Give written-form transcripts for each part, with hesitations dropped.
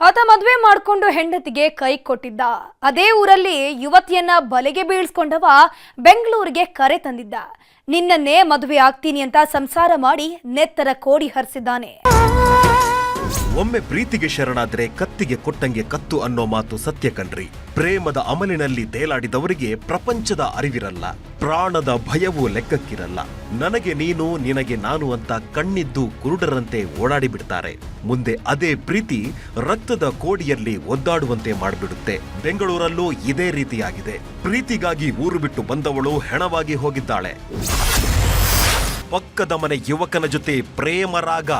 ಆತ ಮದುವೆ ಮಾಡಿಕೊಂಡು ಹೆಂಡತಿಗೆ ಕೈ ಕೊಟ್ಟಿದ್ದ. ಅದೇ ಊರಲ್ಲಿ ಯುವತಿಯನ್ನ ಬಲೆಗೆ ಬೀಳಿಸಿಕೊಂಡವ ಬೆಂಗಳೂರಿಗೆ ಕರೆ ತಂದಿದ್ದ. ನಿನ್ನನ್ನೇ ಮದುವೆ ಆಗ್ತೀನಿ ಅಂತ ಸಂಸಾರ ಮಾಡಿ ನೆತ್ತರ ಕೋಡಿ ಹರಿಸಿದ್ದಾನೆ. ಒಮ್ಮೆ ಪ್ರೀತಿಗೆ ಶರಣಾದ್ರೆ ಕತ್ತಿಗೆ ಕೊಟ್ಟಂಗೆ ಕತ್ತು ಅನ್ನೋ ಮಾತು ಸತ್ಯ ಕಣ್ರಿ. ಪ್ರೇಮದ ಅಮಲಿನಲ್ಲಿ ತೇಲಾಡಿದವರಿಗೆ ಪ್ರಪಂಚದ ಅರಿವಿರಲ್ಲ, ಪ್ರಾಣದ ಭಯವೂ ಲೆಕ್ಕಕ್ಕಿರಲ್ಲ. ನನಗೆ ನೀನು ನಿನಗೆ ನಾನು ಅಂತ ಕಣ್ಣಿದ್ದು ಕುರುಡರಂತೆ ಓಡಾಡಿ ಬಿಡ್ತಾರೆ. ಮುಂದೆ ಅದೇ ಪ್ರೀತಿ ರಕ್ತದ ಕೋಡಿಯಲ್ಲಿ ಒದ್ದಾಡುವಂತೆ ಮಾಡಿಬಿಡುತ್ತೆ. ಬೆಂಗಳೂರಲ್ಲೂ ಇದೇ ರೀತಿಯಾಗಿದೆ. ಪ್ರೀತಿಗಾಗಿ ಊರು ಬಿಟ್ಟು ಬಂದವಳು ಹೆಣವಾಗಿ ಹೋಗಿದ್ದಾಳೆ. ಪಕ್ಕದ ಮನೆ ಯುವಕನ ಜೊತೆ ಪ್ರೇಮರಾಗ.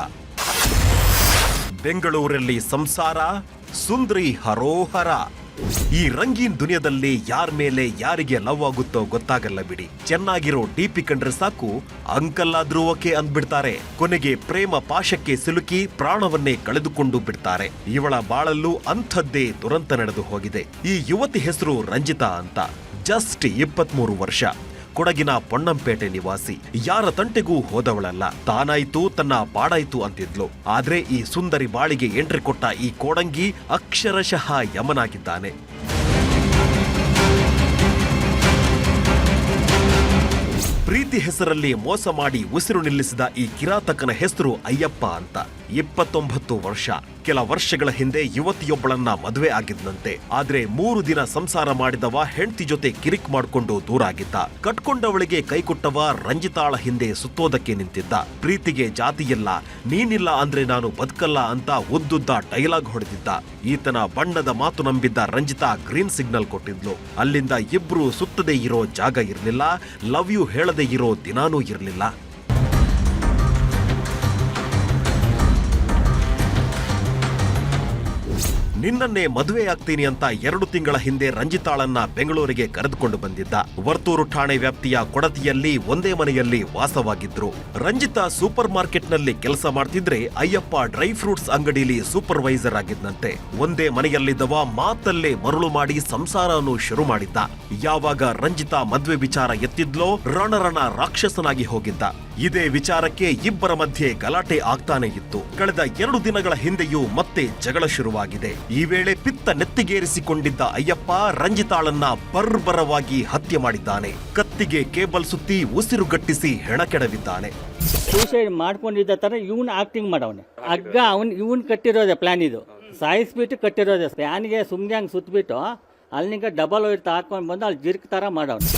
ಬೆಂಗಳೂರಲ್ಲಿ ಸಂಸಾರ, ಸುಂದ್ರಿ ಹರೋಹರ. ಈ ರಂಗೀನ್ ದುನಿಯಾದಲ್ಲಿ ಯಾರ ಮೇಲೆ ಯಾರಿಗೆ ಲವ್ ಆಗುತ್ತೋ ಗೊತ್ತಾಗಲ್ಲ ಬಿಡಿ. ಚೆನ್ನಾಗಿರೋ ಡಿಪಿ ಕಂಡ್ರೆ ಸಾಕು ಅಂಕಲ್ ಆದ್ರೂ ಓಕೆ ಅಂದ್ಬಿಡ್ತಾರೆ. ಕೊನೆಗೆ ಪ್ರೇಮ ಪಾಶಕ್ಕೆ ಸಿಲುಕಿ ಪ್ರಾಣವನ್ನೇ ಕಳೆದುಕೊಂಡು ಬಿಡ್ತಾರೆ. ಇವಳ ಬಾಳಲ್ಲೂ ಅಂಥದ್ದೇ ದುರಂತ ನಡೆದು ಹೋಗಿದೆ. ಈ ಯುವತಿ ಹೆಸರು ರಂಜಿತಾ ಅಂತ. ಜಸ್ಟ್ 23 ವರ್ಷ. ಕೊಡಗಿನ ಪೊನ್ನಂಪೇಟೆ ನಿವಾಸಿ. ಯಾರ ತಂಟೆಗೂ ಹೋದವಳಲ್ಲ. ತಾನಾಯ್ತು ತನ್ನ ಪಾಡಾಯ್ತು ಅಂತಿದ್ಲು. ಆದ್ರೆ ಈ ಸುಂದರಿ ಬಾಳಿಗೆ ಎಂಟ್ರಿ ಕೊಟ್ಟ ಈ ಕೋಡಂಗಿ ಅಕ್ಷರಶಃ ಯಮನಾಗಿದ್ದಾನೆ. ಪ್ರೀತಿ ಹೆಸರಲ್ಲಿ ಮೋಸ ಮಾಡಿ ಉಸಿರು ನಿಲ್ಲಿಸಿದ ಈ ಕಿರಾತಕನ ಹೆಸರು ಅಯ್ಯಪ್ಪ ಅಂತ. 29 ವರ್ಷ. ಕೆಲ ವರ್ಷಗಳ ಹಿಂದೆ ಯುವತಿಯೊಬ್ಬಳನ್ನ ಮದುವೆ ಆಗಿದ್ದಂತೆ. ಆದ್ರೆ 3 ದಿನ ಸಂಸಾರ ಮಾಡಿದವ ಹೆಂಡತಿ ಜೊತೆ ಕಿರಿಕ್ ಮಾಡ್ಕೊಂಡು ದೂರ ಆಗಿದ್ದ. ಕಟ್ಕೊಂಡವಳಿಗೆ ಕೈಕೊಟ್ಟವ ರಂಜಿತಾಳ ಹಿಂದೆ ಸುತ್ತೋದಕ್ಕೆ ನಿಂತಿದ್ದ. ಪ್ರೀತಿಗೆ ಜಾತಿಯಿಲ್ಲ, ನೀನಿಲ್ಲ ಅಂದ್ರೆ ನಾನು ಬದುಕಲ್ಲ ಅಂತ ಉದ್ದುದ್ದ ಡೈಲಾಗ್ ಹೊಡೆದಿದ್ದ. ಈತನ ಬಣ್ಣದ ಮಾತು ನಂಬಿದ್ದ ರಂಜಿತಾ ಗ್ರೀನ್ ಸಿಗ್ನಲ್ ಕೊಟ್ಟಿದ್ಲು. ಅಲ್ಲಿಂದ ಇಬ್ರು ಸುತ್ತದೇ ಇರೋ ಜಾಗ ಇರ್ಲಿಲ್ಲ, ಲವ್ ಯು ಹೇಳದೆ ಇರೋ ದಿನಾನೂ ಇರ್ಲಿಲ್ಲ. ನಿನ್ನನ್ನೇ ಮದುವೆ ಆಗ್ತೀನಿ ಅಂತ 2 ತಿಂಗಳ ಹಿಂದೆ ರಂಜಿತಾಳನ್ನ ಬೆಂಗಳೂರಿಗೆ ಕರೆದುಕೊಂಡು ಬಂದಿದ್ದ. ವರ್ತೂರು ಠಾಣೆ ವ್ಯಾಪ್ತಿಯ ಕೊಡತಿಯಲ್ಲಿ ಒಂದೇ ಮನೆಯಲ್ಲಿ ವಾಸವಾಗಿದ್ರು. ರಂಜಿತಾ ಸೂಪರ್ ಮಾರ್ಕೆಟ್ನಲ್ಲಿ ಕೆಲಸ ಮಾಡ್ತಿದ್ರೆ ಅಯ್ಯಪ್ಪ ಡ್ರೈ ಫ್ರೂಟ್ಸ್ ಅಂಗಡಿಯಲ್ಲಿ ಸೂಪರ್ವೈಸರ್ ಆಗಿದ್ದಂತೆ. ಒಂದೇ ಮನೆಯಲ್ಲಿದ್ದವ ಮಾತಲ್ಲೇ ಮರುಳು ಮಾಡಿ ಸಂಸಾರವನ್ನು ಶುರು ಮಾಡಿದ್ದ. ಯಾವಾಗ ರಂಜಿತಾ ಮದ್ವೆ ವಿಚಾರ ಎತ್ತಿದ್ಲೋ ರಣರಣ ರಾಕ್ಷಸನಾಗಿ ಹೋಗಿದ್ದ. ಇದೇ ವಿಚಾರಕ್ಕೆ ಇಬ್ಬರ ಮಧ್ಯೆ ಗಲಾಟೆ ಆಗ್ತಾನೆ ಇತ್ತು. ಕಳೆದ 2 ದಿನಗಳ ಹಿಂದೆಯೂ ಮತ್ತೆ ಜಗಳ ಶುರುವಾಗಿದೆ. ಈ ವೇಳೆ ಪಿತ್ತ ನೆತ್ತಿಗೇರಿಸಿಕೊಂಡಿದ್ದ ಅಯ್ಯಪ್ಪ ರಂಜಿತಾಳನ್ನ ಬರ್ಬರವಾಗಿ ಹತ್ಯೆ ಮಾಡಿದ್ದಾನೆ. ಕತ್ತಿಗೆ ಕೇಬಲ್ ಸುತ್ತಿ ಉಸಿರುಗಟ್ಟಿಸಿ ಹೆಣಕೆಡವಿದ್ದಾನೆ. ಸೂಸೈಡ್ ಮಾಡ್ಕೊಂಡಿದ್ದ ತರ ಇವನ್ ಆಕ್ಟಿಂಗ್ ಮಾಡವನೆ. ಅಗ್ಗ ಇವನ್ ಕಟ್ಟಿರೋದೆ ಪ್ಲಾನ್. ಇದು ಸಾಯಿಸ್ಬಿಟ್ಟು ಕಟ್ಟಿರೋದೆ ಪ್ಲಾನ್ಗೆ. ಸುಮ್ನೆ ಹಂಗೆ ಸುತ್ತಬಿಟ್ಟು ಅಲ್ಲಿಂಗ ಡಬಲ್ ವೈರ್ ಹಾಕೊಂಡ್ ಬಂದು ಅಲ್ಲಿ ಜಿರ್ಕ್ ತರ ಮಾಡವನೆ.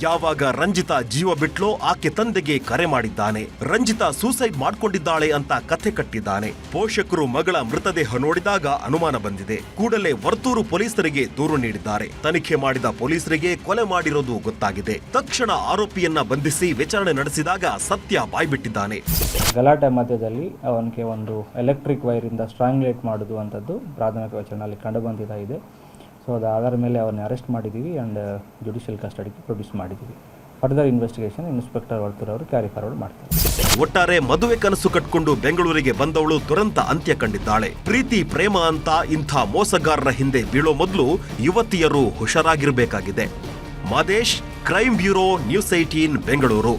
ಯಾವಾಗ ರಂಜಿತಾ ಜೀವ ಬಿಟ್ಲೋ ಆಕೆ ತಂದೆಗೆ ಕರೆ ಮಾಡಿದ್ದಾನೆ. ರಂಜಿತಾ ಸೂಸೈಡ್ ಮಾಡ್ಕೊಂಡಿದ್ದಾಳೆ ಅಂತ ಕಥೆ ಕಟ್ಟಿದ್ದಾನೆ. ಪೋಷಕರು ಮಗಳ ಮೃತದೇಹ ನೋಡಿದಾಗ ಅನುಮಾನ ಬಂದಿದೆ. ಕೂಡಲೇ ವರ್ತೂರು ಪೊಲೀಸರಿಗೆ ದೂರು ನೀಡಿದ್ದಾರೆ. ತನಿಖೆ ಮಾಡಿದ ಪೊಲೀಸರಿಗೆ ಕೊಲೆ ಮಾಡಿರೋದು ಗೊತ್ತಾಗಿದೆ. ತಕ್ಷಣ ಆರೋಪಿಯನ್ನ ಬಂಧಿಸಿ ವಿಚಾರಣೆ ನಡೆಸಿದಾಗ ಸತ್ಯ ಬಾಯ್ಬಿಟ್ಟಿದ್ದಾನೆ. ಗಲಾಟೆ ಮಧ್ಯದಲ್ಲಿ ಅವನಿಗೆ ಒಂದು ಎಲೆಕ್ಟ್ರಿಕ್ ವೈರಿಂದ ಸ್ಟ್ರಾಂಗ್ಲೇಟ್ ಮಾಡೋದು ಅಂತದ್ದು ಪ್ರಾಥಮಿಕ ವಿಚಾರಣೆಯಲ್ಲಿ ಕಂಡುಬಂದಿದೆ. ಸೊ ಅದು ಆಧಾರ ಮೇಲೆ ಅವನ್ನ ಅರೆಸ್ಟ್ ಮಾಡಿದ್ದೀವಿ ಆ್ಯಂಡ್ ಜುಡಿಷಿಯಲ್ ಕಸ್ಟಡಿಗೆ ಪ್ರೊಡ್ಯೂಸ್ ಮಾಡಿದ್ದೀವಿ. ಫರ್ದರ್ ಇನ್ವೆಸ್ಟಿಗೇಷನ್ ಇನ್ಸ್ಪೆಕ್ಟರ್ ವರ್ತೂರ್ ಅವರು ಕ್ಯಾರಿ ಫಾರ್ವರ್ಡ್ ಮಾಡ್ತಾರೆ. ಒಟ್ಟಾರೆ ಮದುವೆ ಕನಸು ಕಟ್ಕೊಂಡು ಬೆಂಗಳೂರಿಗೆ ಬಂದವಳು ದುರಂತ ಅಂತ್ಯ ಕಂಡಿದ್ದಾಳೆ. ಪ್ರೀತಿ ಪ್ರೇಮ ಅಂತ ಇಂಥ ಮೋಸಗಾರರ ಹಿಂದೆ ಬೀಳೋ ಮೊದಲು ಯುವತಿಯರು ಹುಷಾರಾಗಿರಬೇಕಾಗಿದೆ. Madesh, crime bureau, news 18 Bengaluru.